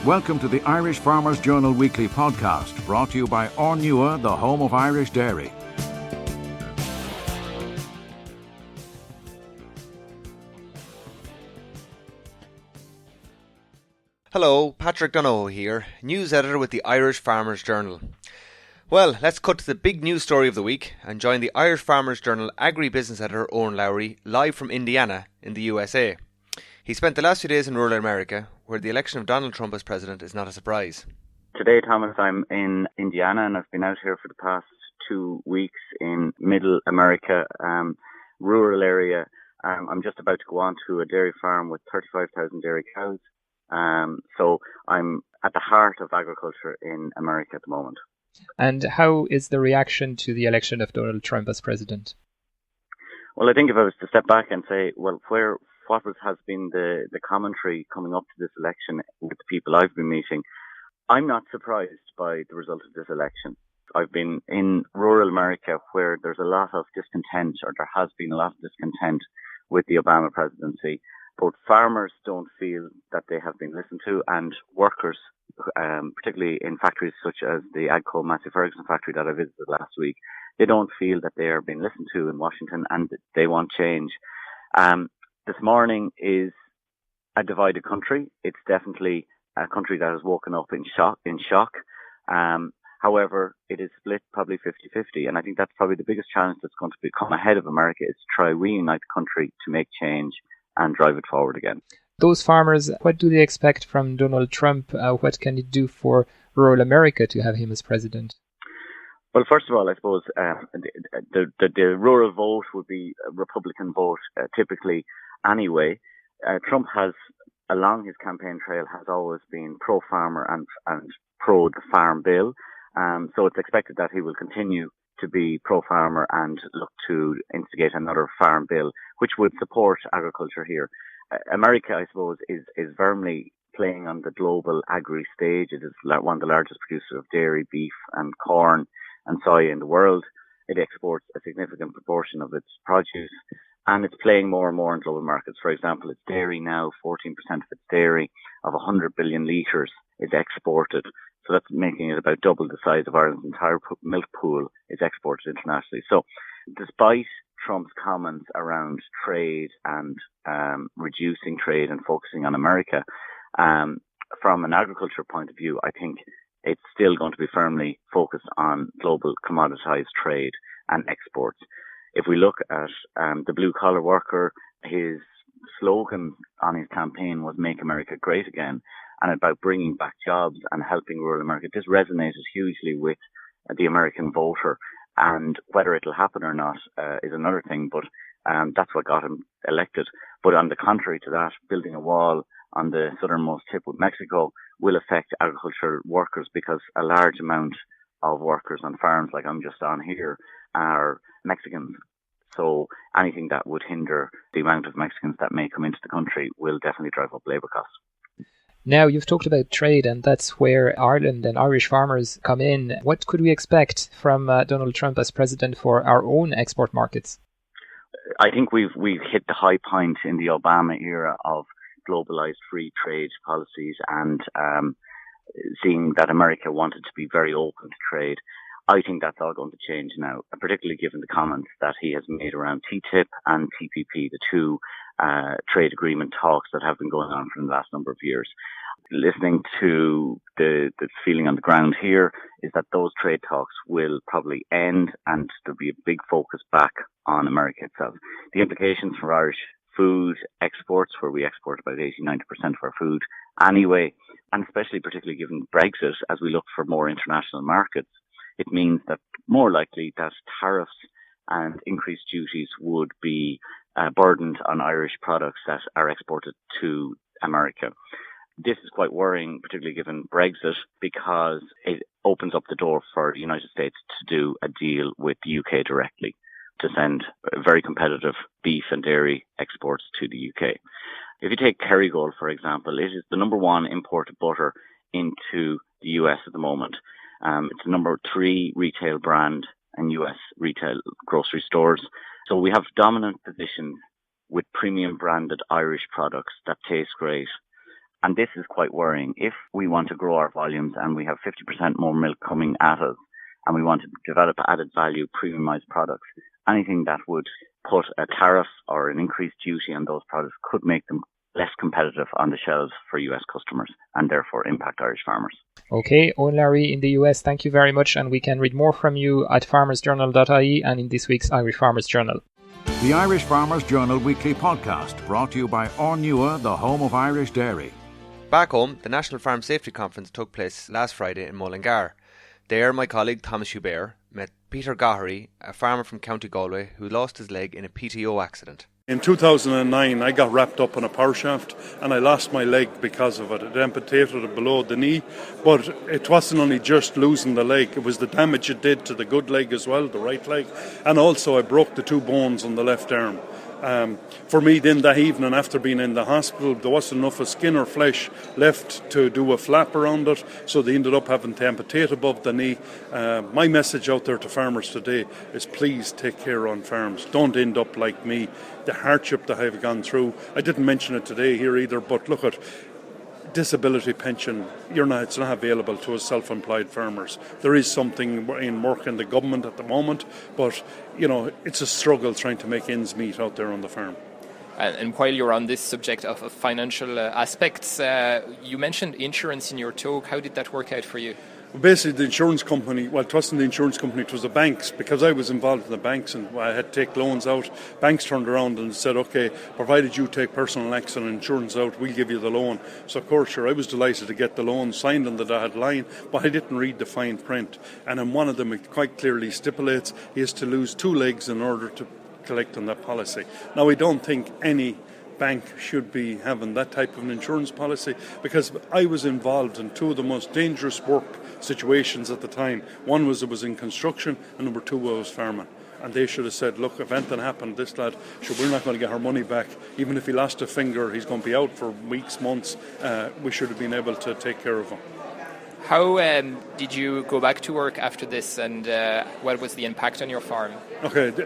Welcome to the Irish Farmers Journal Weekly Podcast, brought to you by Ornua, the home of Irish dairy. Hello, Patrick Donoghue here, news editor with the Irish Farmers Journal. Well, let's cut to the big news story of the week and join the Irish Farmers Journal agri-business editor Owen Lowry live from Indiana in the USA. He spent the last few days in rural America, where the election of Donald Trump as president is not a surprise. Today, Thomas, I'm in Indiana and I've been out here for the past 2 weeks in middle America, rural area. I'm just about to go on to a dairy farm with 35,000 dairy cows. So I'm at the heart of agriculture in America at the moment. And how is the reaction to the election of Donald Trump as president? Well, I think if I was to step back and say, well, what has been the commentary coming up to this election with the people I've been meeting, I'm not surprised by the result of this election. I've been in rural America where there's a lot of discontent, or there has been a lot of discontent with the Obama presidency. Both farmers don't feel that they have been listened to, and workers, particularly in factories such as the Agco Massey Ferguson factory that I visited last week, they don't feel that they are being listened to in Washington, and they want change. This morning is a divided country. It's definitely a country that has woken up in shock. However, it is split probably 50-50. And I think that's probably the biggest challenge that's going to become ahead of America, is to try reunite the country to make change and drive it forward again. Those farmers, what do they expect from Donald Trump? What can he do for rural America to have him as president? Well, first of all, I suppose the rural vote would be a Republican vote typically anyway. Trump has, along his campaign trail, has always been pro-farmer and pro the farm bill. So it's expected that he will continue to be pro-farmer and look to instigate another farm bill, which would support agriculture here. America, I suppose, is firmly playing on the global agri stage. It is one of the largest producers of dairy, beef and corn and soy in the world. It exports a significant proportion of its produce, and it's playing more and more in global markets. For example, its dairy now, 14% of its dairy of 100 billion litres is exported. So that's making it about double the size of Ireland's entire milk pool is exported internationally. So despite Trump's comments around trade and reducing trade and focusing on America, from an agriculture point of view, I think it's still going to be firmly focused on global commoditized trade and exports. If we look at the blue-collar worker, his slogan on his campaign was "Make America Great Again," and about bringing back jobs and helping rural America. This resonated hugely with the American voter, and whether it'll happen or not is another thing, but that's what got him elected. But on the contrary to that, building a wall on the southernmost tip with Mexico will affect agricultural workers, because a large amount of workers on farms like I'm just on here are Mexicans. So anything that would hinder the amount of Mexicans that may come into the country will definitely drive up labour costs. Now, you've talked about trade, and that's where Ireland and Irish farmers come in. What could we expect from Donald Trump as president for our own export markets? I think we've hit the high point in the Obama era of globalized free trade policies and seeing that America wanted to be very open to trade. I think that's all going to change now, particularly given the comments that he has made around TTIP and TPP, the two trade agreement talks that have been going on for the last number of years. Listening to the feeling on the ground here is that those trade talks will probably end, and there'll be a big focus back on America itself. The implications for Irish food exports, where we export about 80-90% of our food anyway, and especially particularly given Brexit, as we look for more international markets, it means that more likely that tariffs and increased duties would be burdened on Irish products that are exported to America. This is quite worrying, particularly given Brexit, because it opens up the door for the United States to do a deal with the UK directly to send very competitive beef and dairy exports to the UK. If you take Kerrygold, for example, it is the number one imported butter into the US at the moment. It's the number 3 retail brand in US retail grocery stores. So we have dominant positions with premium branded Irish products that taste great And this is quite worrying. If we want to grow our volumes and we have 50% more milk coming at us, and we want to develop added value, premiumized products, anything that would put a tariff or an increased duty on those products could make them less competitive on the shelves for US customers and therefore impact Irish farmers. Okay, Owen Larry in the US, thank you very much, and we can read more from you at farmersjournal.ie and in this week's Irish Farmers Journal. The Irish Farmers Journal weekly podcast, brought to you by Ornua, the home of Irish dairy. Back home, the National Farm Safety Conference took place last Friday in Mullingar. There, my colleague Thomas Hubert met Peter Gohery, a farmer from County Galway who lost his leg in a PTO accident. In 2009, I got wrapped up in a power shaft and I lost my leg because of it. It amputated it below the knee, but it wasn't only just losing the leg, it was the damage it did to the good leg as well, the right leg, and also I broke the 2 bones on the left arm. For me then that evening, after being in the hospital, there wasn't enough of skin or flesh left to do a flap around it, so they ended up having to amputate above the knee. My message out there to farmers today is please take care on farms. Don't end up like me, the hardship that I've gone through. I didn't mention it today here either, but look at disability pension, it's not available to us self-employed farmers. There is something in work in the government at the moment, but it's a struggle trying to make ends meet out there on the farm. And while you're on this subject of financial aspects, you mentioned insurance in your talk. How did that work out for you? Well, basically, the insurance company, it wasn't the insurance company, it was the banks, because I was involved in the banks and I had to take loans out. Banks turned around and said, OK, provided you take personal accident insurance out, we'll give you the loan. So, of course, I was delighted to get the loan signed on the dotted line, but I didn't read the fine print. And in one of them, it quite clearly stipulates he has to lose 2 legs in order to collect on that policy. Now, I don't think any bank should be having that type of an insurance policy, because I was involved in 2 of the most dangerous work situations at the time. One was it was in construction, and number 2 was farming. And they should have said, look, if anything happened, this lad, we're not going to get our money back. Even if he lost a finger, he's going to be out for weeks, months. We should have been able to take care of him. How did you go back to work after this, and what was the impact on your farm? Okay.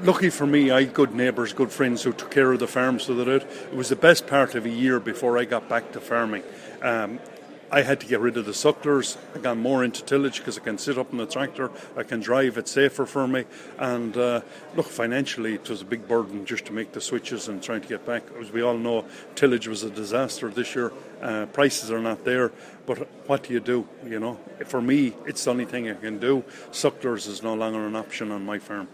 Lucky for me, I had good neighbours, good friends who took care of the farm, so that it was the best part of a year before I got back to farming. I had to get rid of the sucklers. I got more into tillage because I can sit up in the tractor, I can drive, it's safer for me. And look, financially it was a big burden just to make the switches and trying to get back. As we all know, tillage was a disaster this year. Prices are not there, but what do you do? For me, it's the only thing I can do. Sucklers is no longer an option on my farm.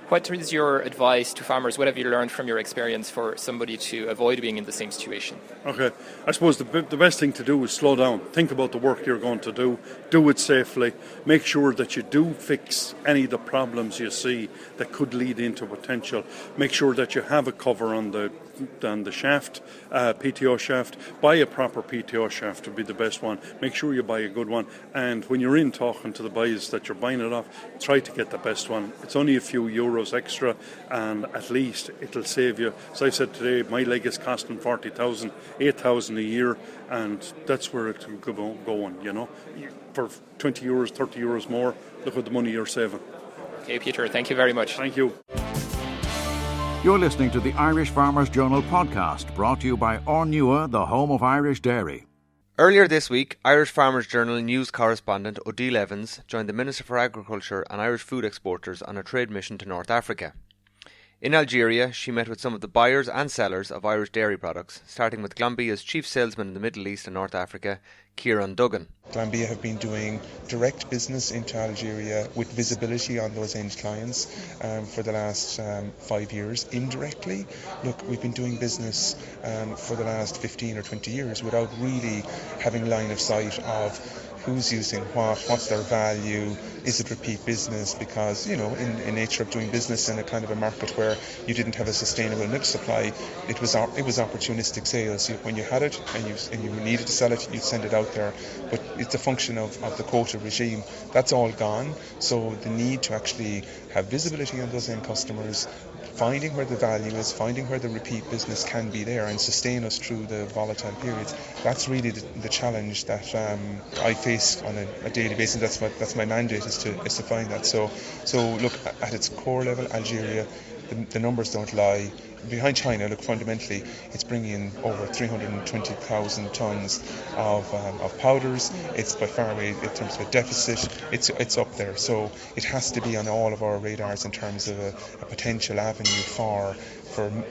What is your advice to farmers? What have you learned from your experience for somebody to avoid being in the same situation? Okay, I suppose the best thing to do is slow down. Think about the work you're going to do it safely, make sure that you do fix any of the problems you see that could lead into potential. Make sure that you have a cover on the shaft, PTO shaft. Buy a proper PTO shaft would be the best one. Make sure you buy a good one, and when you're in talking to the buyers that you're buying it off, try to get the best one. It's only a few euros extra, and at least it'll save you. As I said today, my leg is costing 40,000, 8,000 a year, and that's where it will go going. For 20 euros, 30 euros more, look at the money you're saving. Okay, Peter, thank you very much. Thank you. You're listening to the Irish Farmers Journal podcast, brought to you by Ornua, the home of Irish dairy. Earlier this week, Irish Farmers Journal news correspondent Odile Evans joined the Minister for Agriculture and Irish food exporters on a trade mission to North Africa. In Algeria, she met with some of the buyers and sellers of Irish dairy products, starting with Glombia's chief salesman in the Middle East and North Africa, Kieran Duggan. Glanbia have been doing direct business into Algeria with visibility on those end clients for the last 5 years. Indirectly, look, we've been doing business for the last 15 or 20 years without really having line of sight of who's using what's their value, is it repeat business, because in nature of doing business in a kind of a market where you didn't have a sustainable milk supply, it was opportunistic sales. When you had it and you needed to sell it, you'd send it out there, but it's a function of the quota regime. That's all gone, so the need to actually have visibility on those end customers, finding where the value is, finding where the repeat business can be there and sustain us through the volatile periods. That's really the challenge that I face on a daily basis. That's my mandate is to find that. So look, at its core level, Algeria, the numbers don't lie. behind China, look, fundamentally, it's bringing in over 320,000 tons of powders. It's by far away, in terms of a deficit, it's up there. So it has to be on all of our radars in terms of a potential avenue for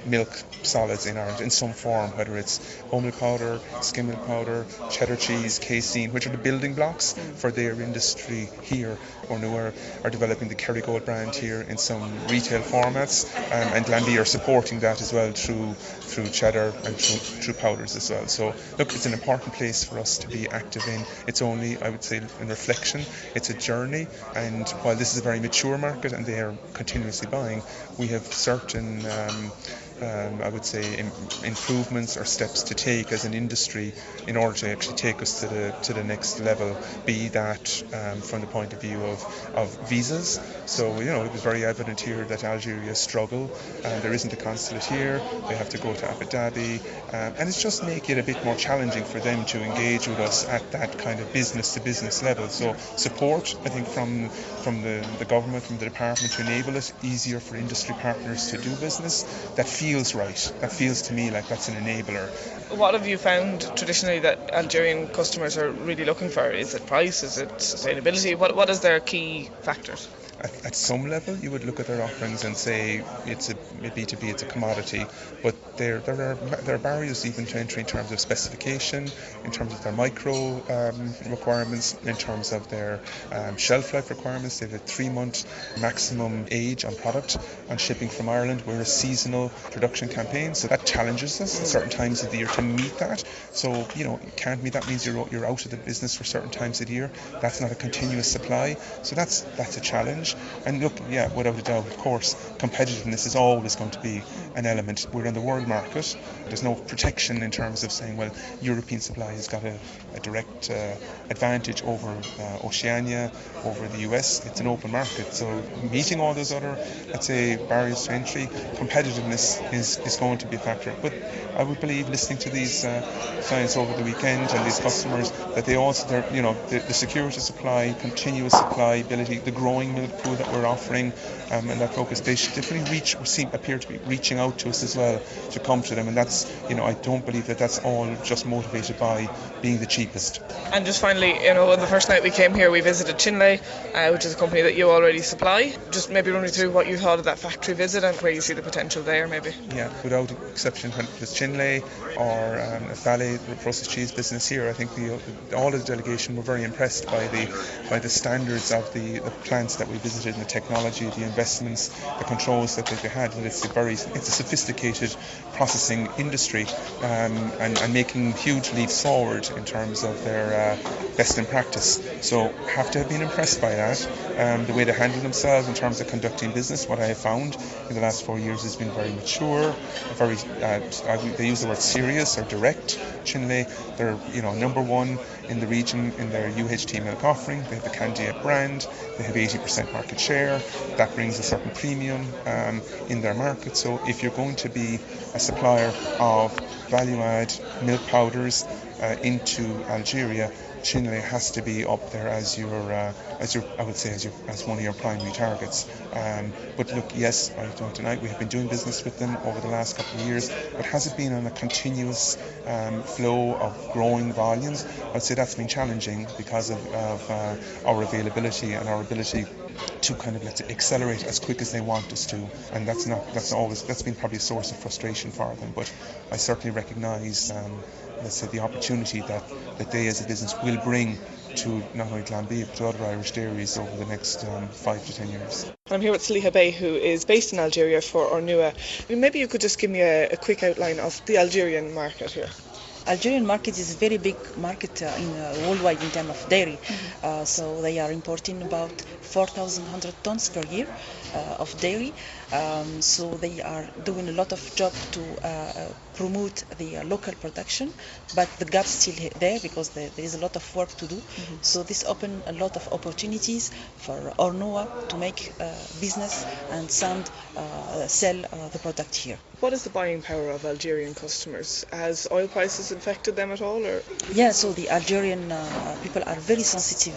milk solids in Ireland in some form, whether it's whole milk powder, skim milk powder, cheddar cheese, casein, which are the building blocks for their industry here. Ornua are developing the Kerrygold brand here in some retail formats, and Glanbia are supporting that as well through cheddar and through powders as well. So look, it's an important place for us to be active in. It's only, I would say, in reflection, it's a journey, and while this is a very mature market and they are continuously buying, we have certain I would say improvements or steps to take as an industry in order to actually take us to the next level, be that from the point of view of visas. So it was very evident here that Algeria struggle, there isn't a consulate here, they have to go to Abu Dhabi, and it's just making it a bit more challenging for them to engage with us at that kind of business to business level. So support, I think, from the government, from the department, to enable it easier for industry partners to do business, that feels right. That feels to me like that's an enabler. What have you found traditionally that Algerian customers are really looking for? Is it price? Is it sustainability? What is their key factors? At some level, you would look at their offerings and say it's a B2B, it's a commodity, but there are barriers even to entry in terms of specification, in terms of their micro requirements, in terms of their shelf life requirements. They have a 3-month maximum age on product on shipping from Ireland. We're a seasonal production campaign, so that challenges us at certain times of the year to meet that. So you can't meet that, means you're out of the business for certain times of the year. That's not a continuous supply, so that's a challenge. And look, yeah, without a doubt, of course, competitiveness is always going to be an element. We're in the world market. There's no protection in terms of saying, well, European supply has got a direct advantage over Oceania, over the US. It's an open market. So meeting all those other, let's say, barriers to entry, competitiveness is going to be a factor. But I would believe, listening to these clients over the weekend and these customers, that they also, the security of supply, continuous supply ability, the growing milk pool that we're offering, and that focus, they should definitely appear to be reaching out to us as well to come to them. And that's, I don't believe that that's all just motivated by being the cheapest. And just finally, on the first night we came here, we visited Chinle, which is a company that you already supply. Just maybe run me through what you thought of that factory visit and where you see the potential there, maybe. Yeah, without exception, when it was Chinle or Fale, the processed cheese business here, I think all of the delegation were very impressed by the standards of the plants that we visited, and the technology, the investments, the controls that they had. And it's a sophisticated processing industry, and making huge leaps forward in terms of their best in practice. So have to have been impressed by that. The way they handle themselves in terms of conducting business, what I have found in the last 4 years has been very mature, very they use the word serious or direct. Chinle, they're number one in the region in their UHT milk offering. They have the Candia brand. They have 80% market share. That brings a certain premium in their market. So if you're going to be a supplier of value-add milk powders into Algeria, Chinle has to be up there as one of your primary targets. But look, yes, I don't deny we have been doing business with them over the last couple of years, but has it been on a continuous flow of growing volumes? I'd say that's been challenging because of our availability and our ability to kind of, let's say, accelerate as quick as they want us to, and that's been probably a source of frustration for them. But I certainly recognise let's say the opportunity that they as a business will bring to not only Glanbia but to other Irish dairies over the next 5 to 10 years. I'm here with Saliha Bey, who is based in Algeria for Ornua. Maybe you could just give me a quick outline of the Algerian market here. Algerian market is a very big market worldwide in terms of dairy. So they are importing about 4,100 tons per year of dairy. So they are doing a lot of job to promote the local production, but the gap's still there because there is a lot of work to do. So this opens a lot of opportunities for Ornua to make business and sell the product here. What is the buying power of Algerian customers? Has oil prices affected them at all? Or? Yeah, so the Algerian people are very sensitive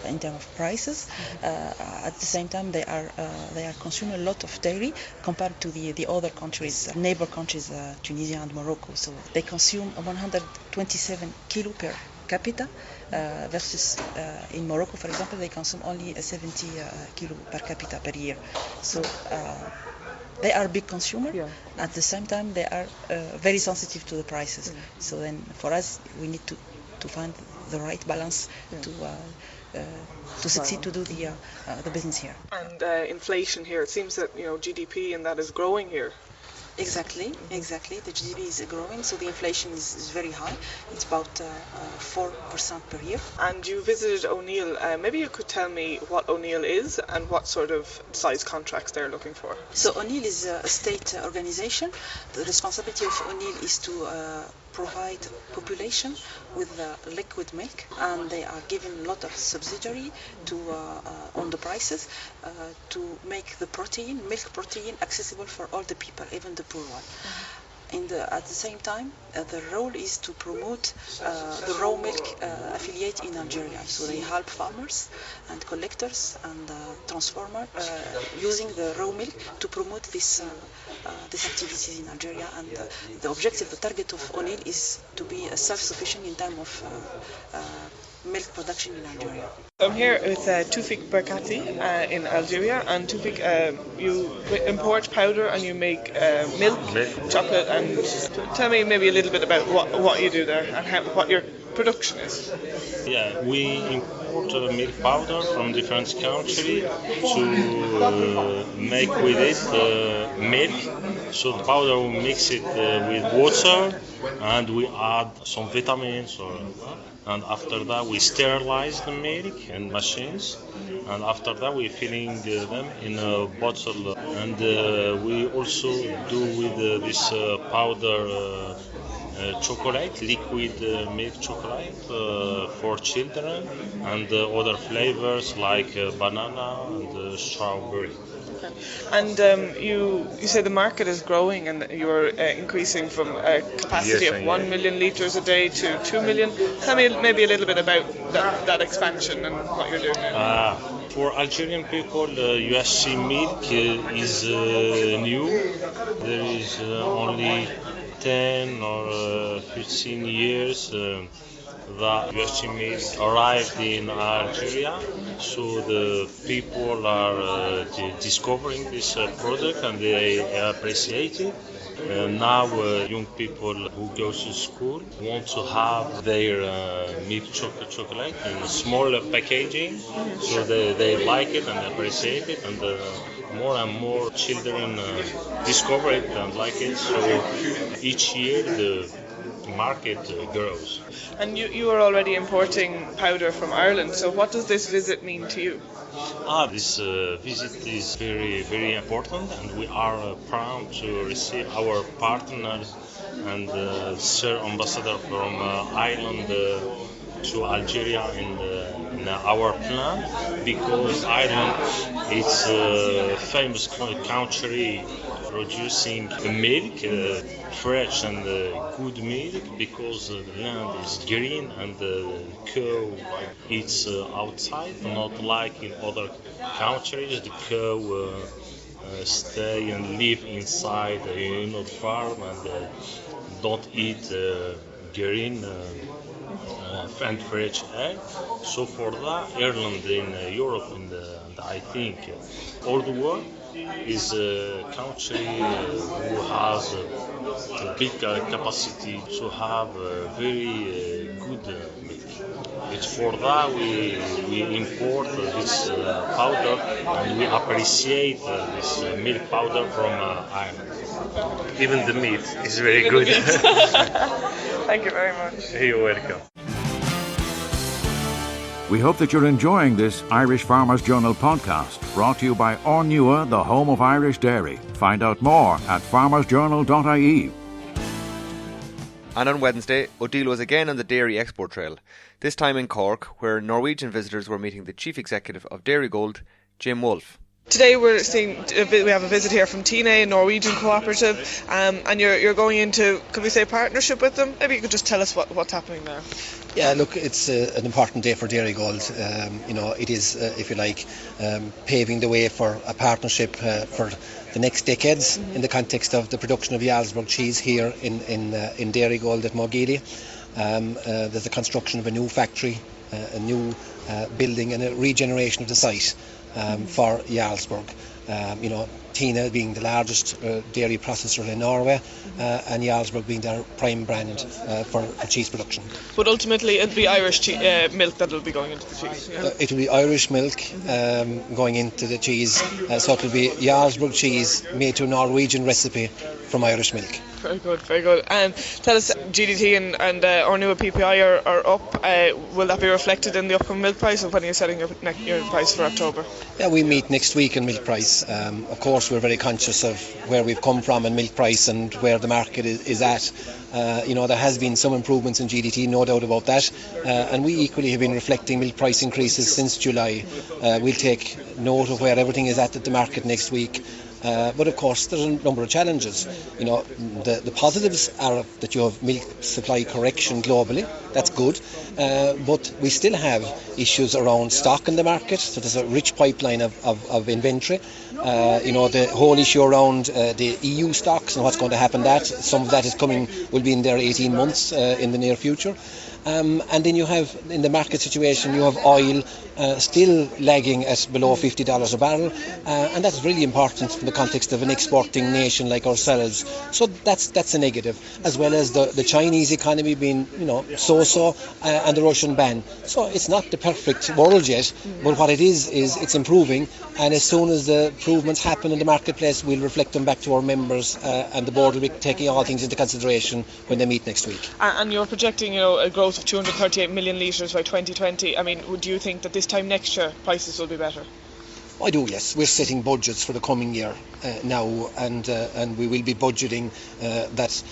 in terms of prices. At the same time, they are consuming a lot of dairy compared to the other countries, neighbor countries, Tunisia and Morocco. So they consume 127 kilo per capita versus in Morocco, for example, they consume only 70 kilo per capita per year. So they are big consumer. Yeah. At the same time, they are very sensitive to the prices. Yeah. So then, for us, we need to find the right balance to succeed to do the business here. And inflation here, it seems that GDP and that is growing here. Exactly. The GDP is growing, so the inflation is very high. It's about 4% per year. And you visited O'Neill. Maybe you could tell me what O'Neill is and what sort of size contracts they're looking for. So O'Neill is a state organization. The responsibility of O'Neill is to provide population with liquid milk, and they are given a lot of subsidy on the prices to make the milk protein accessible for all the people, even the poor one. At the same time, the role is to promote the raw milk affiliate in Algeria. So they help farmers and collectors and transformers using the raw milk to promote these activities in Algeria. And the objective, the target of O'Neill is to be self-sufficient in terms of milk production in Algeria. I'm here with Tufik Berkati in Algeria, and Tufik, you import powder and you make milk, chocolate, and tell me maybe a little bit about what you do there and what your production is. Yeah, we import milk powder from different countries to make with it milk. So the powder we mix it with water and we add some vitamins and after that we sterilize the milk in machines, and after that we filling them in a bottle, and we also do with this powder chocolate, liquid milk chocolate for children, and other flavors like banana and strawberry. And you say the market is growing and you're increasing from a capacity of 1 million litres a day to 2 million. Tell me maybe a little bit about that expansion and what you're doing now. For Algerian people, USC milk is new. There is only 10 or 15 years that USC milk arrived in Algeria, so the people are discovering this product and they appreciate it. Now young people who go to school want to have their milk chocolate in small packaging, so they like it and appreciate it, and more and more children discover it and like it, so each year the market grows. And you are already importing powder from Ireland, so what does this visit mean to you? This visit is very, very important, and we are proud to receive our partners and Sir Ambassador from Ireland to Algeria in our plan, because Ireland is a famous country producing milk, fresh and good milk, because the land is green and the cow eats outside, not like in other countries. The cow stay and live inside the farm and don't eat green and fresh egg. So for that, Ireland in Europe and I think all the world is a country who has a big capacity to have very good milk. It's for that we import this powder, and we appreciate this milk powder from Ireland. Even the meat is very good. Thank you very much. You're welcome. We hope that you're enjoying this Irish Farmers Journal podcast, brought to you by Ornua, the home of Irish dairy. Find out more at farmersjournal.ie. And on Wednesday, O'Neill was again on the dairy export trail, this time in Cork, where Norwegian visitors were meeting the chief executive of Dairy Gold, Jim Wolfe. Today we have a visit here from Tina, a Norwegian cooperative, and you're going into, could we say, partnership with them? Maybe you could just tell us what's happening there. Yeah, look, it's an important day for Dairy Gold. It is, if you like, paving the way for a partnership for the next decades in the context of the production of Jarlsberg cheese here in Dairy Gold at Mogilia. There's the construction of a new factory, a new building, and a regeneration of the site for Jarlsberg. Tina being the largest dairy processor in Norway, and Jarlsberg being their prime brand for cheese production. But ultimately it'll be Irish milk that will be going into the cheese. Yeah? It will be Irish milk going into the cheese, so it will be Jarlsberg cheese made to a Norwegian recipe from Irish milk. Very good, very good. And tell us, GDT and our new PPI are up. Will that be reflected in the upcoming milk price, or when are you setting your price for October? Yeah, we meet next week in milk price. Of course, we're very conscious of where we've come from in milk price and where the market is at. There has been some improvements in GDT, no doubt about that. And we equally have been reflecting milk price increases since July. We'll take note of where everything is at the market next week. But of course there's a number of challenges. The positives are that you have milk supply correction globally. That's good, but we still have issues around stock in the market. So there's a rich pipeline of inventory. The whole issue around the EU stocks and what's going to happen. Some of that is coming, will be in there 18 months in the near future. And then you have, in the market situation, you have oil still lagging at below $50 a barrel, and that's really important in the context of an exporting nation like ourselves. So that's a negative, as well as the Chinese economy being so-so, and the Russian ban. So it's not the perfect world yet, but what it is it's improving, and as soon as the improvements happen in the marketplace, we'll reflect them back to our members, and the board will be taking all things into consideration when they meet next week. And you're projecting a growth of 238 million litres by 2020. I mean, would you think that this time next year prices will be better? I do, yes. We're setting budgets for the coming year now, and we will be budgeting that,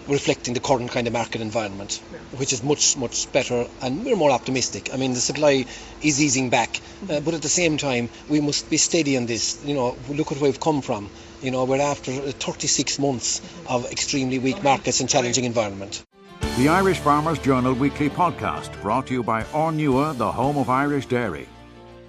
reflecting the current kind of market environment, which is much, much better, and we're more optimistic. I mean, the supply is easing back, but at the same time, we must be steady on this. Look at where we've come from. We're after 36 months of extremely weak markets and challenging environment. The Irish Farmers Journal Weekly Podcast, brought to you by Ornua, the home of Irish dairy.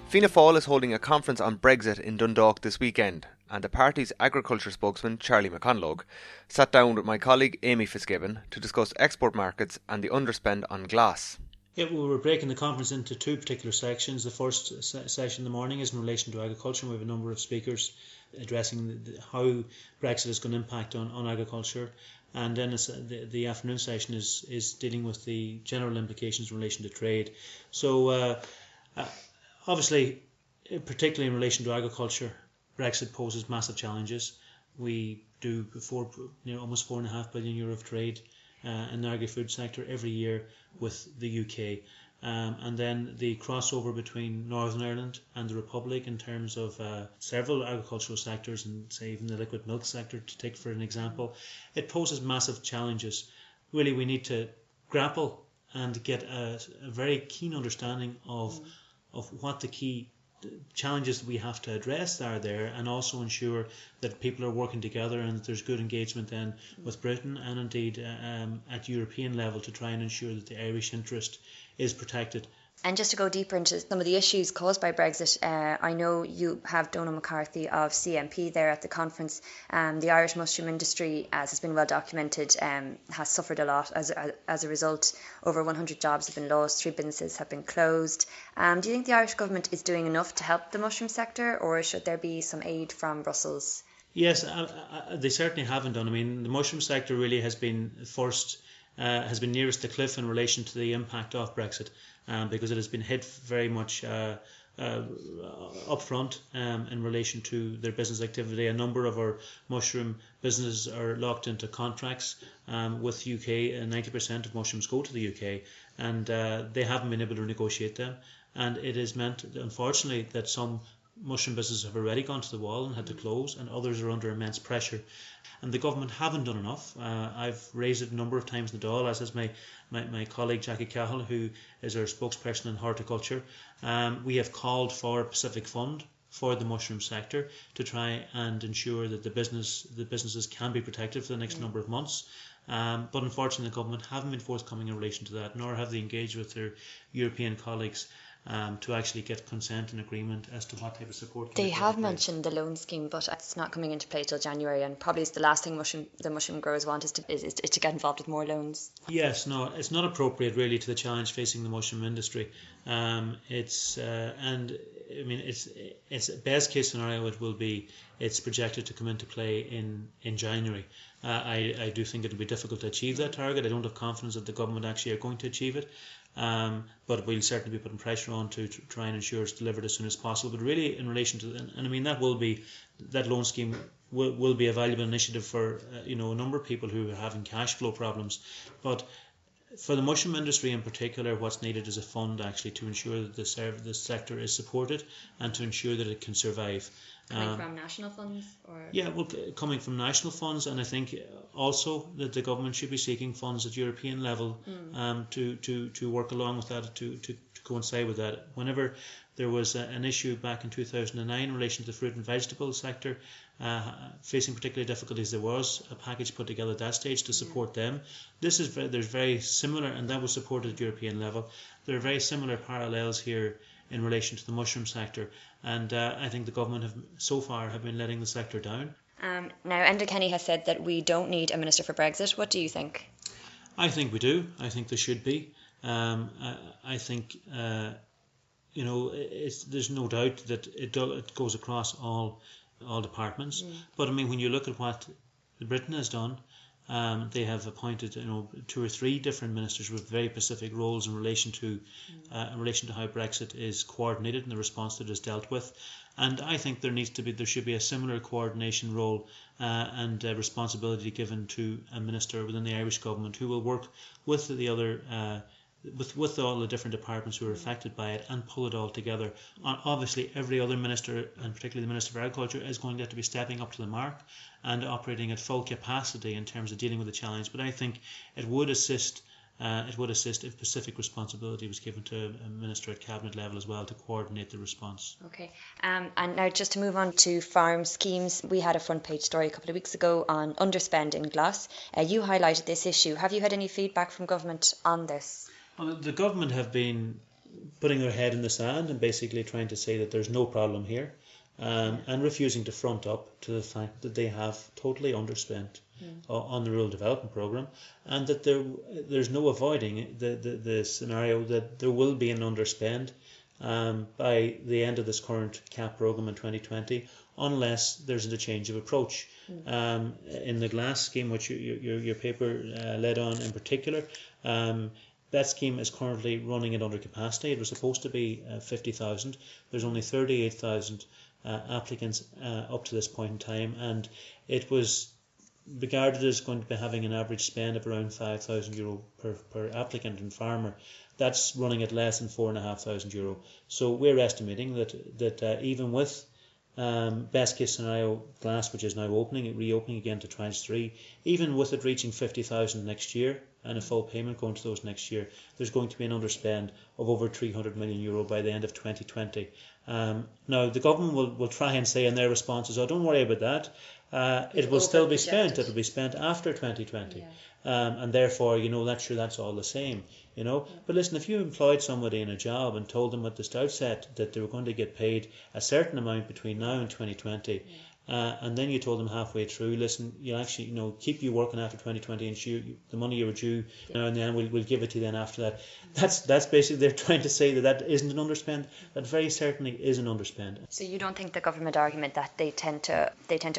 Fianna Fáil is holding a conference on Brexit in Dundalk this weekend, and the party's agriculture spokesman, Charlie McConlogue, sat down with my colleague Amy Fitzgibbon to discuss export markets and the underspend on glass. Yeah, well, we're breaking the conference into two particular sections. The first session in the morning is in relation to agriculture. We have a number of speakers addressing how Brexit is going to impact on agriculture. And then the afternoon session is dealing with the general implications in relation to trade. So obviously, particularly in relation to agriculture, Brexit poses massive challenges. We do almost €4.5 billion of trade in the agri-food sector every year with the UK. And then the crossover between Northern Ireland and the Republic in terms of several agricultural sectors, and say even the liquid milk sector to take for an example, it poses massive challenges. Really, we need to grapple and get a very keen understanding of what the key challenges that we have to address are there, and also ensure that people are working together and that there's good engagement then with Britain and indeed at European level to try and ensure that the Irish interest is protected. And just to go deeper into some of the issues caused by Brexit, I know you have Donal McCarthy of CMP there at the conference. The Irish mushroom industry, as has been well documented, has suffered a lot as a result. Over 100 jobs have been lost, 3 businesses have been closed. Do you think the Irish government is doing enough to help the mushroom sector, or should there be some aid from Brussels? Yes, they certainly haven't done. I mean, the mushroom sector really has been nearest the cliff in relation to the impact of Brexit, because it has been hit very much upfront in relation to their business activity. A number of our mushroom businesses are locked into contracts with UK, and 90% of mushrooms go to the UK, and they haven't been able to negotiate them. And it has meant, unfortunately, that some mushroom businesses have already gone to the wall and had to close, and others are under immense pressure. And the government haven't done enough. I've raised it a number of times in the Dáil, as has my colleague Jackie Cahill, who is our spokesperson in horticulture. We have called for a Pacific Fund for the mushroom sector to try and ensure that the businesses can be protected for the next number of months. But unfortunately, the government haven't been forthcoming in relation to that, nor have they engaged with their European colleagues to actually get consent and agreement as to what type of support. They have mentioned the loan scheme, but it's not coming into play till January, and probably it's the last thing the mushroom growers want is to get involved with more loans. Yes, no, it's not appropriate really to the challenge facing the mushroom industry. It's best case scenario. It's projected to come into play in January. I do think it'll be difficult to achieve that target. I don't have confidence that the government actually are going to achieve it. But we'll certainly be putting pressure on to try and ensure it's delivered as soon as possible. But really, in relation to, that loan scheme will be a valuable initiative for a number of people who are having cash flow problems. But for the mushroom industry in particular, what's needed is a fund actually to ensure that the sector is supported and to ensure that it can survive. Coming from national funds? Coming from national funds, and I think also that the government should be seeking funds at European level to work along with that, to coincide with that. Whenever there was an issue back in 2009 in relation to the fruit and vegetable sector facing particular difficulties, there was a package put together at that stage to support them. There's very similar, and that was supported at European level. There are very similar parallels here in relation to the mushroom sector, and I think the government so far have been letting the sector down. Now, Enda Kenny has said that we don't need a Minister for Brexit. What do you think? I think we do. I think there should be. I think there's no doubt that it goes across all departments. But I mean, when you look at what Britain has done, they have appointed 2 or 3 different ministers with very specific roles in relation to how Brexit is coordinated and the response that is dealt with. And I think there should be a similar coordination role and responsibility given to a minister within the Irish government who will work with the other with all the different departments who are affected by it and pull it all together. Obviously, every other minister, and particularly the Minister for Agriculture, is going to have to be stepping up to the mark and operating at full capacity in terms of dealing with the challenge. But I think it would assist if specific responsibility was given to a minister at cabinet level as well to coordinate the response. Okay, and now just to move on to farm schemes, we had a front page story a couple of weeks ago on underspend in Glas. You highlighted this issue. Have you had any feedback from government on this? Well, the government have been putting their head in the sand and basically trying to say that there's no problem here, and refusing to front up to the fact that they have totally underspent on the rural development programme, and that there's no avoiding the scenario that there will be an underspend by the end of this current CAP programme in 2020, unless there's a change of approach. In the Glas scheme, which your paper led on in particular, that scheme is currently running at under capacity. It was supposed to be 50,000. There's only 38,000 applicants up to this point in time, and it was regarded as going to be having an average spend of around €5,000 per applicant and farmer. That's running at less than €4,500. So we're estimating that even with best case scenario Glas, which is now reopening again to tranche 3, even with it reaching 50,000 next year and a full payment going to those next year, there's going to be an underspend of over €300 million by the end of 2020. Now the government will try and say in their responses, "Oh, don't worry about that. It will still be spent. It will be spent after 2020, and therefore, that's all the same." But listen, if you employed somebody in a job and told them at the outset that they were going to get paid a certain amount between now and 2020, and then you told them halfway through, listen, you actually, keep you working after 2020, and the money you were due now and then, we'll give it to you then after that. That's basically, they're trying to say that isn't an underspend. That very certainly is an underspend. So you don't think the government argument that they tend to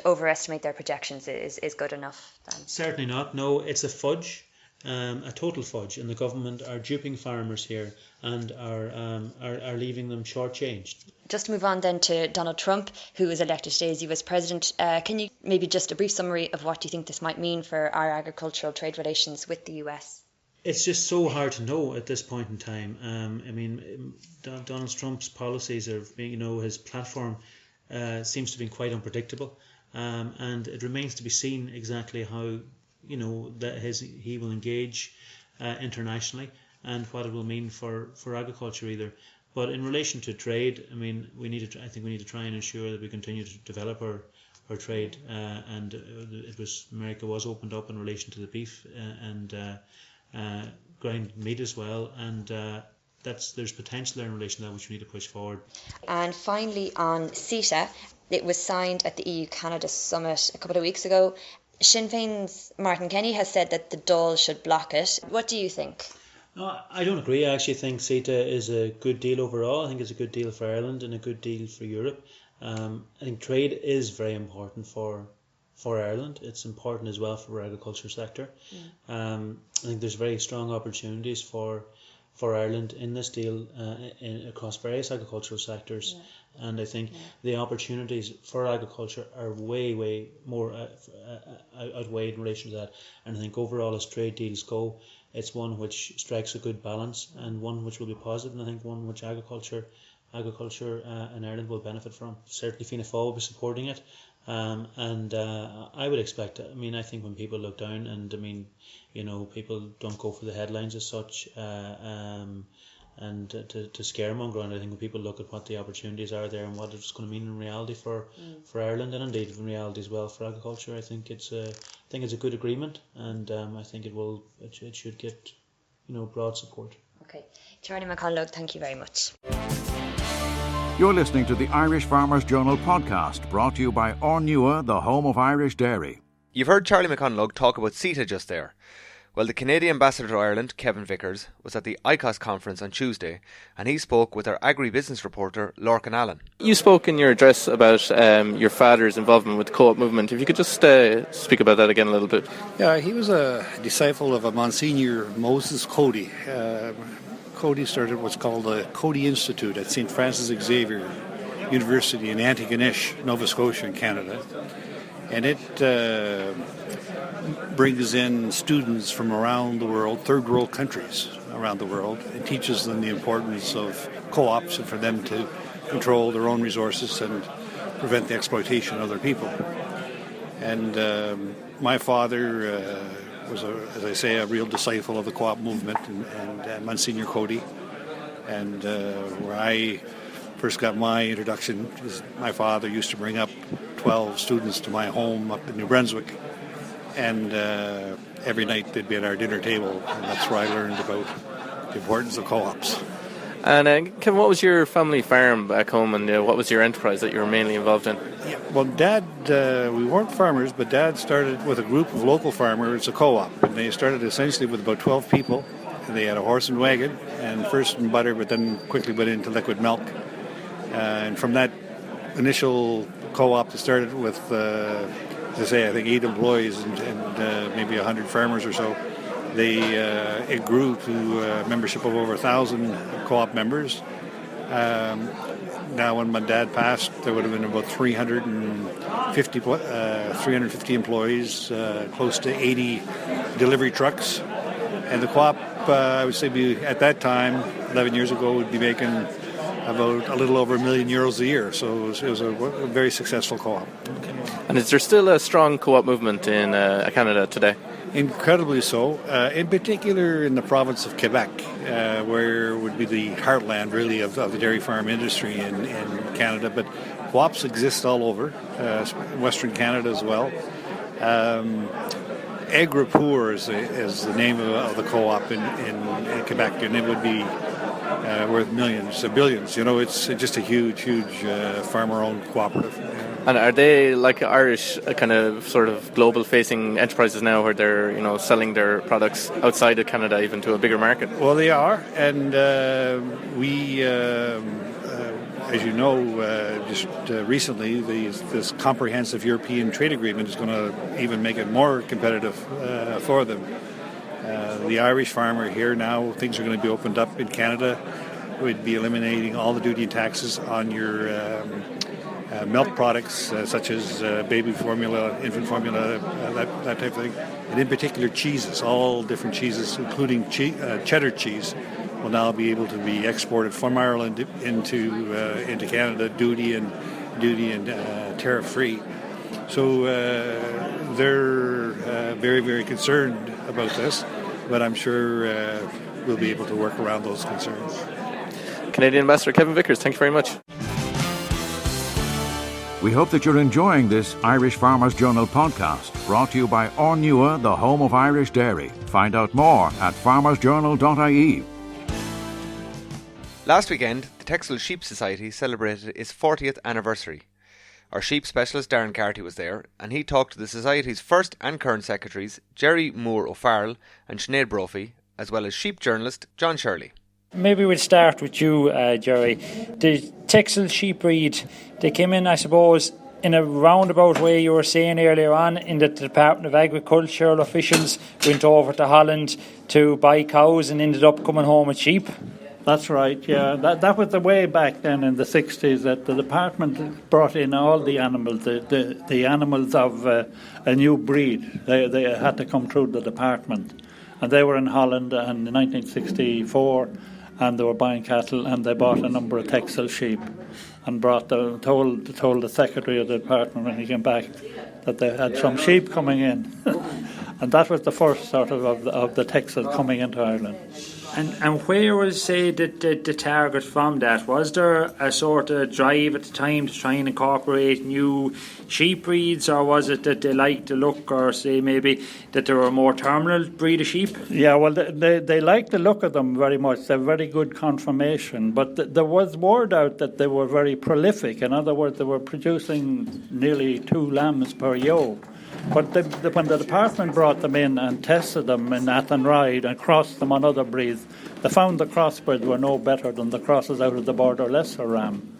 overestimate their projections is good enough then? Certainly not. No, it's a fudge. A total fudge, and the government are duping farmers here and are leaving them shortchanged. Just to move on then to Donald Trump, who was elected today as US President. Can you maybe just a brief summary of what you think this might mean for our agricultural trade relations with the US? It's just so hard to know at this point in time. Donald Trump's policies are being, his platform seems to be quite unpredictable, and it remains to be seen exactly how he will engage internationally and what it will mean for agriculture either. But in relation to trade, I mean, I think we need to try and ensure that we continue to develop our trade. America was opened up in relation to the beef and ground meat as well, and there's potential there in relation to that which we need to push forward. And finally, on CETA, it was signed at the EU-Canada summit a couple of weeks ago. Sinn Féin's Martin Kenny has said that the Dáil should block it. What do you think? No, I don't agree. I actually think CETA is a good deal overall. I think it's a good deal for Ireland and a good deal for Europe. I think trade is very important for Ireland. It's important as well for our agriculture sector. I think there's very strong opportunities for Ireland in this deal across various agricultural sectors. And I think the opportunities for agriculture are way more outweighed in relation to that. And I think overall, as trade deals go, it's one which strikes a good balance and one which will be positive, and I think one which agriculture in Ireland will benefit from. Certainly Fianna Fáil will be supporting it, and I would expect, I think when people look down, and people don't go for the headlines as such, and to scaremonger on it. I think when people look at what the opportunities are there and what it's going to mean in reality for Ireland, and indeed in reality as well for agriculture, I think it's a good agreement, and I think it should get broad support. Okay, Charlie McConlogue, thank you very much. You're listening to the Irish Farmers Journal podcast, brought to you by Ornua, the home of Irish dairy. You've heard Charlie McConlogue talk about CETA just there. Well, the Canadian ambassador to Ireland, Kevin Vickers, was at the ICOS conference on Tuesday, and he spoke with our agribusiness reporter, Lorcan Allen. You spoke in your address about your father's involvement with the co-op movement. If you could just speak about that again a little bit. Yeah, he was a disciple of a Monsignor Moses Cody. Cody started what's called the Cody Institute at St. Francis Xavier University in Antigonish, Nova Scotia in Canada. And it brings in students from around the world, third world countries around the world, and teaches them the importance of co-ops and for them to control their own resources and prevent the exploitation of other people. And my father was, as I say, a real disciple of the co-op movement and Monsignor Cody. And where I first got my introduction, my father used to bring up 12 students to my home up in New Brunswick, and every night they'd be at our dinner table, and that's where I learned about the importance of co-ops. And Kevin, what was your family farm back home, and what was your enterprise that you were mainly involved in? Yeah, well, Dad, we weren't farmers, but Dad started with a group of local farmers, a co-op, and they started essentially with about 12 people. And they had a horse and wagon, and first in butter, but then quickly went into liquid milk. And from that initial co-op that started with, as I say, I think 8 employees and maybe 100 farmers or so, it grew to a membership of over 1,000 co-op members. Now, when my dad passed, there would have been about 350 employees, close to 80 delivery trucks. And the co-op, I would say, at that time, 11 years ago, would be making about a little over €1 million a year. So it was a very successful co-op. Okay. And is there still a strong co-op movement in Canada today? Incredibly so. In particular in the province of Quebec, where would be the heartland, really, of the dairy farm industry in Canada. But co-ops exist all over, Western Canada as well. Agri-Pour is the name of the co-op in Quebec, and it would be worth millions, billions. It's just a huge farmer-owned cooperative. And are they like Irish kind of sort of global-facing enterprises now, where they're selling their products outside of Canada, even to a bigger market? Well, they are, and we. As you know, just recently, this comprehensive European trade agreement is going to even make it more competitive for them. The Irish farmer here now, things are going to be opened up in Canada. We'd be eliminating all the duty and taxes on your milk products, such as baby formula, infant formula, that type of thing. And in particular, cheeses, all different cheeses, including cheddar cheese, will now be able to be exported from Ireland into Canada, duty and tariff free. So they're very, very concerned about this, but I'm sure we'll be able to work around those concerns. Canadian Ambassador Kevin Vickers. Thank you very much. We hope that you're enjoying this Irish Farmers Journal podcast, brought to you by Ornua, the home of Irish dairy. Find out more at farmersjournal.ie. Last weekend, the Texel Sheep Society celebrated its 40th anniversary. Our sheep specialist Darren Carty was there, and he talked to the Society's first and current secretaries, Jerry Moore O'Farrell and Sinead Brophy, as well as sheep journalist John Shirley. Maybe we'll start with you, Jerry. The Texel sheep breed, they came in, I suppose, in a roundabout way you were saying earlier on, in that the Department of Agricultural officials went over to Holland to buy cows and ended up coming home with sheep. That's right, yeah. That was the way back then in the 60s, that the department brought in all the animals, the animals of a new breed. They had to come through the department. And they were in Holland in 1964, and they were buying cattle, and they bought a number of Texel sheep and told the secretary of the department when he came back that they had some sheep coming in. And that was the first sort of the Texel coming into Ireland. And where was, say, the target from that? Was there a sort of drive at the time to try and incorporate new sheep breeds, or was it that they liked the look, or say maybe that there were a more terminal breed of sheep? Yeah, well, they liked the look of them very much. They're very good conformation. But there was word out that they were very prolific. In other words, they were producing nearly 2 lambs per ewe. But when the department brought them in and tested them in Athenride and crossed them on other breeds, they found the crossbreds were no better than the crosses out of the Border Lesser ram.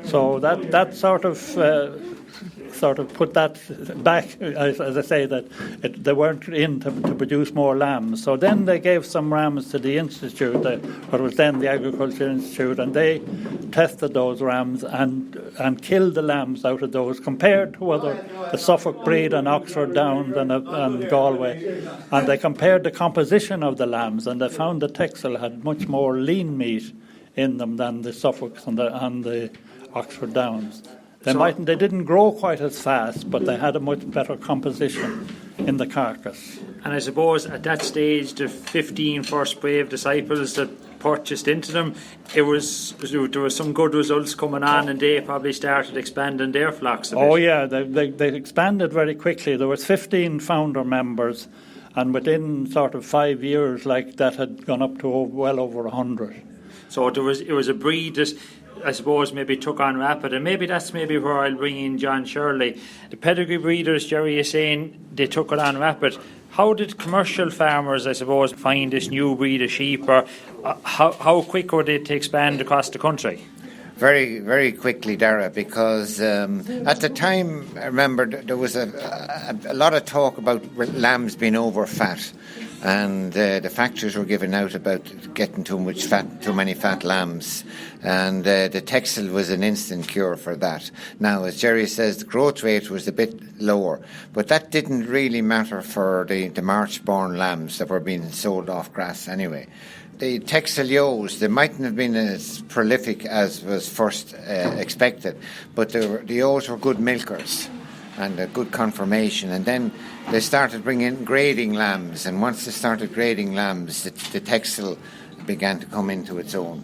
So that sort of put that back, as I say, that they weren't in to produce more lambs. So then they gave some rams to the institute, what was then the Agriculture Institute, and they tested those rams and killed the lambs out of those, compared to the Suffolk breed and Oxford Downs and Galway. And they compared the composition of the lambs, and they found the Texel had much more lean meat in them than the Suffolks and the Oxford Downs. They didn't grow quite as fast, but they had a much better composition in the carcass. And I suppose at that stage, the 15 first brave disciples that purchased into them, there was some good results coming on, and they probably started expanding their flocks a bit. Oh yeah, they expanded very quickly. There was 15 founder members, and within sort of 5 years, like that had gone up to well over 100. So it was a breed that, I suppose, maybe took on rapid, and maybe that's where I'll bring in John Shirley. The pedigree breeders, Jerry is saying, they took it on rapid. How did commercial farmers, I suppose, find this new breed of sheep, or how quick were they to expand across the country? Very, very quickly, Dara, because at the time, I remember there was a lot of talk about lambs being over fat, and the factors were given out about getting too many fat lambs, and the Texel was an instant cure for that. Now, as Jerry says, the growth rate was a bit lower, but that didn't really matter for the March-born lambs that were being sold off grass anyway. The Texel ewes, they mightn't have been as prolific as was first expected, but the ewes were good milkers and a good conformation. And then they started bringing grading lambs, and once they started grading lambs, the Texel began to come into its own.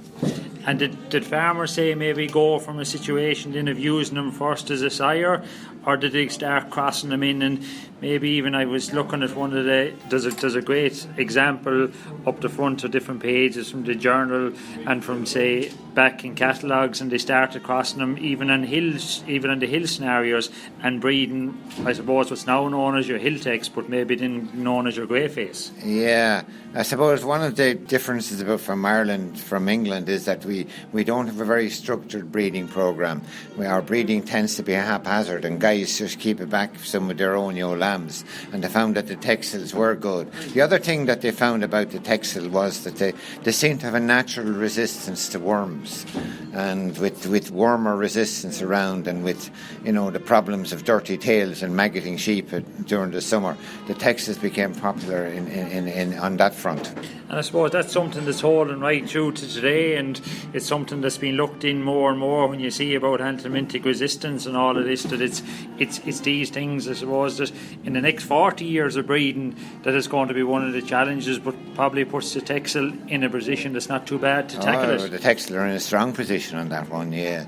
And did farmers say maybe go from a situation then of using them first as a sire, or did they start crossing them in? And maybe even I was looking at one of there's a great example up the front of different pages from the journal and from, say, back in catalogues, and they started crossing them even on the hill scenarios and breeding, I suppose, what's now known as your hill tex, but maybe then known as your grey face. Yeah, I suppose one of the differences from Ireland from England is that we don't have a very structured breeding programme. Our breeding tends to be haphazard, and guys just keep it back some of their own young lambs, and they found that the Texels were good. The other thing that they found about the Texel was that they seem to have a natural resistance to worms, and with wormer resistance around, and with the problems of dirty tails and maggoting sheep during the summer, the Texels became popular in on that front. And I suppose that's something that's holding right through to today, and it's something that's been looked in more and more when you see about anthelmintic resistance and all of this, that it's these things, I suppose, that in the next 40 years of breeding that is going to be one of the challenges. But probably puts the Texel in a position that's not too bad to tackle it. The Texel are in a strong position on that one, yeah.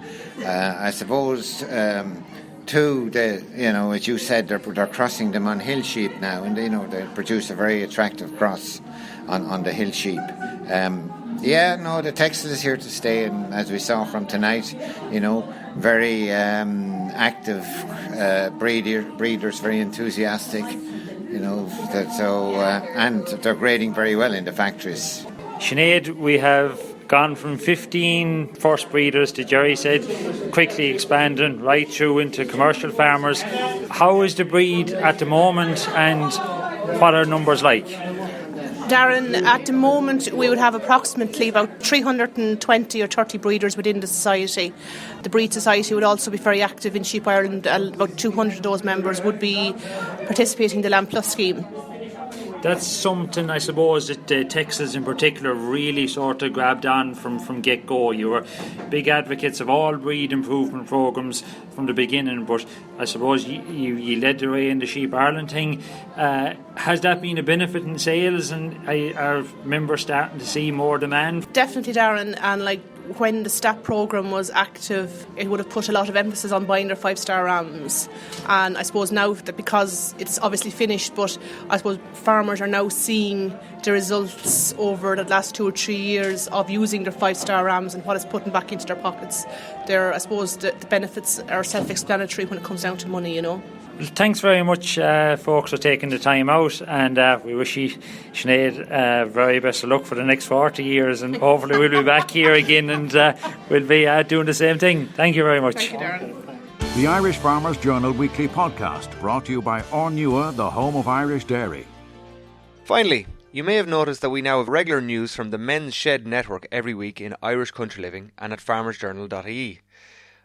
I suppose, too, as you said, they're crossing them on hill sheep now, and they produce a very attractive cross on the hill sheep. The Texel is here to stay, and as we saw from tonight, very active breeders, very enthusiastic, and they're grading very well in the factories. Sinead, we have gone from 15 first breeders to, Jerry said, quickly expanding right through into commercial farmers. How is the breed at the moment, and what are numbers like? Darren, at the moment we would have approximately about 320 or 30 breeders within the society. The Breed Society would also be very active in Sheep Ireland, and about 200 of those members would be participating in the Lamb Plus scheme. That's something, I suppose, that Texas in particular really sort of grabbed on from get-go. You were big advocates of all breed improvement programmes from the beginning, but I suppose you led the way in the Sheep Ireland thing. Has that been a benefit in sales, and are members starting to see more demand? Definitely, Darren, and when the STAP programme was active, it would have put a lot of emphasis on buying their 5-star rams. And I suppose now that, because it's obviously finished, but I suppose farmers are now seeing the results over the last 2 or 3 years of using their 5-star rams and what it's putting back into their pockets. I suppose the benefits are self-explanatory when it comes down to money, Well, thanks very much, folks, for taking the time out, and we wish you, Sinead, very best of luck for the next 40 years, and hopefully we'll be back here again and we'll be doing the same thing. Thank you very much. Thank you, Darren. The Irish Farmers Journal weekly podcast, brought to you by Ornua, the home of Irish dairy. Finally, you may have noticed that we now have regular news from the Men's Shed network every week in Irish Country Living and at farmersjournal.ie.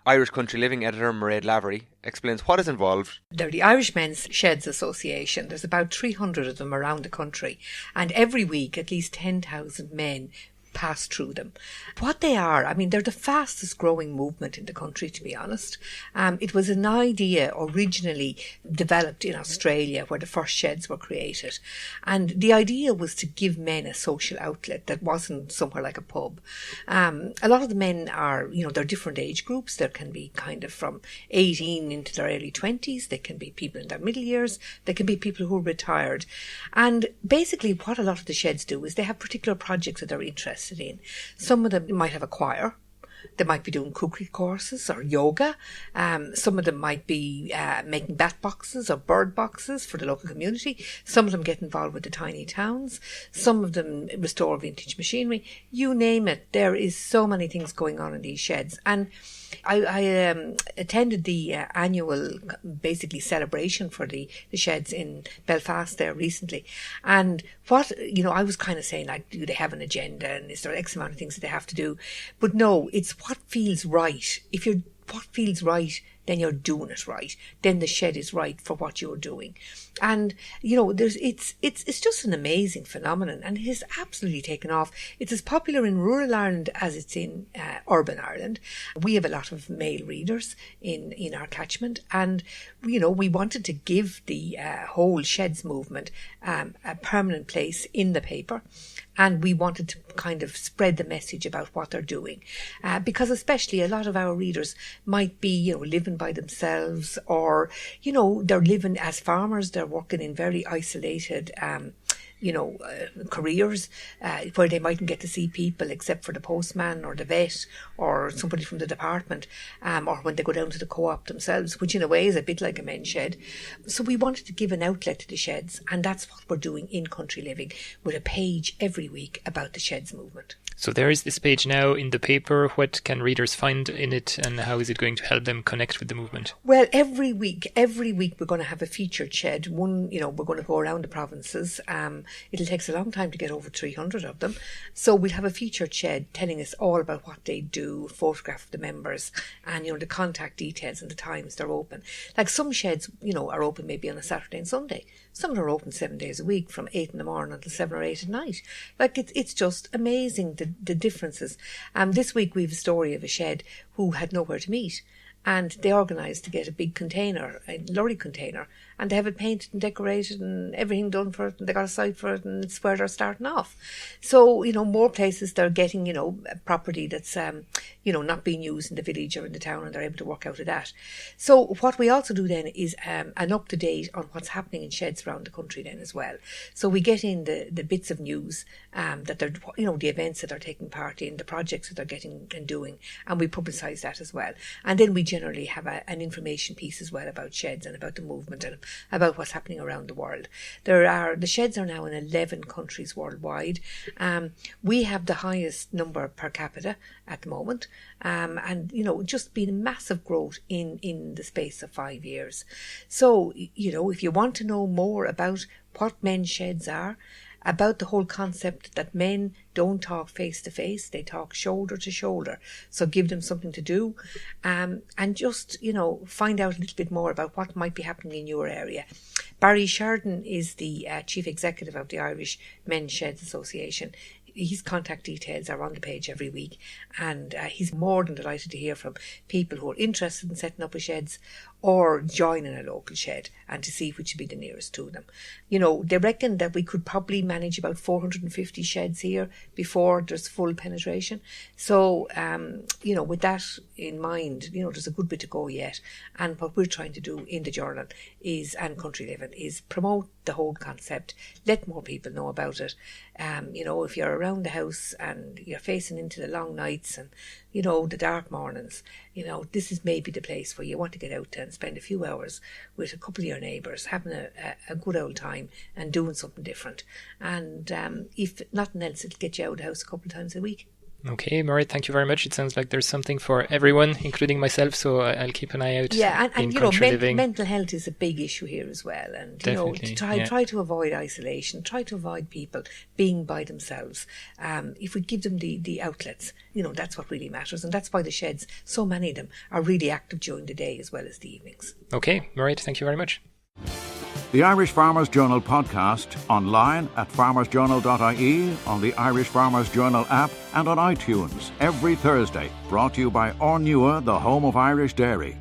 Irish Country Living editor Mairead Lavery explains what is involved. They're the Irish Men's Sheds Association. There's about 300 of them around the country, and every week at least 10,000 men pass through them. What they are, they're the fastest growing movement in the country, to be honest. It was an idea originally developed in Australia, where the first sheds were created. And the idea was to give men a social outlet that wasn't somewhere like a pub. A lot of the men are, they're different age groups. There can be kind of from 18 into their early 20s. They can be people in their middle years. They can be people who are retired. And basically what a lot of the sheds do is they have particular projects that they're interested in. Some of them might have a choir. They might be doing cookery courses or yoga. Some of them might be making bat boxes or bird boxes for the local community. Some of them get involved with the tiny towns. Some of them restore vintage machinery. You name it. There is so many things going on in these sheds. And I attended the annual basically celebration for the sheds in Belfast there recently, and what I was kind of saying, do they have an agenda and is there X amount of things that they have to do? But no, it's what feels right. What feels right, then you're doing it right. Then the shed is right for what you're doing. And, it's just an amazing phenomenon, and it has absolutely taken off. It's as popular in rural Ireland as it's in urban Ireland. We have a lot of male readers in our catchment, and, we wanted to give the whole sheds movement a permanent place in the paper. And we wanted to kind of spread the message about what they're doing. Because especially a lot of our readers might be, living by themselves, or, they're living as farmers, they're working in very isolated careers where they mightn't get to see people except for the postman or the vet or somebody from the department, or when they go down to the co-op themselves, which in a way is a bit like a men's shed. So we wanted to give an outlet to the sheds, and that's what we're doing in Country Living, with a page every week about the sheds movement. So there is this page now in the paper. What can readers find in it, and how is it going to help them connect with the movement? Well, every week we're going to have a featured shed. One, we're going to go around the provinces. It'll take a long time to get over 300 of them. So we'll have a featured shed telling us all about what they do, photograph of the members, and, the contact details and the times they're open. Like some sheds, are open maybe on a Saturday and Sunday. Some are open 7 days a week from 8 in the morning until 7 or 8 at night. Like it's just amazing the differences. This week we have a story of a shed who had nowhere to meet, and they organised to get a big container, a lorry container, and they have it painted and decorated and everything done for it, and they got a site for it, and it's where they're starting off. So, more places they're getting, a property that's, not being used in the village or in the town, and they're able to work out of that. So what we also do then is an up-to-date on what's happening in sheds around the country then as well. So we get in the bits of news that they're, the events that they're taking part in, the projects that they're getting and doing, and we publicise that as well. And then we generally have an information piece as well about sheds and about the movement and about what's happening around the world. The sheds are now in 11 countries worldwide. We have the highest number per capita at the moment, and just been a massive growth in the space of 5 years. So if you want to know more about what men's sheds are, about the whole concept that men don't talk face to face, they talk shoulder to shoulder. So give them something to do, and just, find out a little bit more about what might be happening in your area. Barry Sheridan is the Chief Executive of the Irish Men's Sheds Association. His contact details are on the page every week, and he's more than delighted to hear from people who are interested in setting up a sheds or joining a local shed, and to see which would be the nearest to them. They reckon that we could probably manage about 450 sheds here before there's full penetration. So, with that in mind, there's a good bit to go yet. And what we're trying to do in the journal and Country Living is promote the whole concept, let more people know about it. If you're around the house and you're facing into the long nights and, the dark mornings, this is maybe the place where you want to get out and spend a few hours with a couple of your neighbours, having a good old time and doing something different. And if nothing else, it'll get you out of the house a couple of times a week. Okay, Murray, thank you very much. It sounds like there's something for everyone, including myself, so I'll keep an eye out. Yeah, and Country Living. Mental health is a big issue here as well. And, try to avoid isolation, try to avoid people being by themselves. If we give them the outlets, that's what really matters. And that's why the sheds, so many of them, are really active during the day as well as the evenings. Okay, Murray, thank you very much. The Irish Farmers Journal podcast, online at farmersjournal.ie, on the Irish Farmers Journal app and on iTunes every Thursday. Brought to you by Ornua, the home of Irish dairy.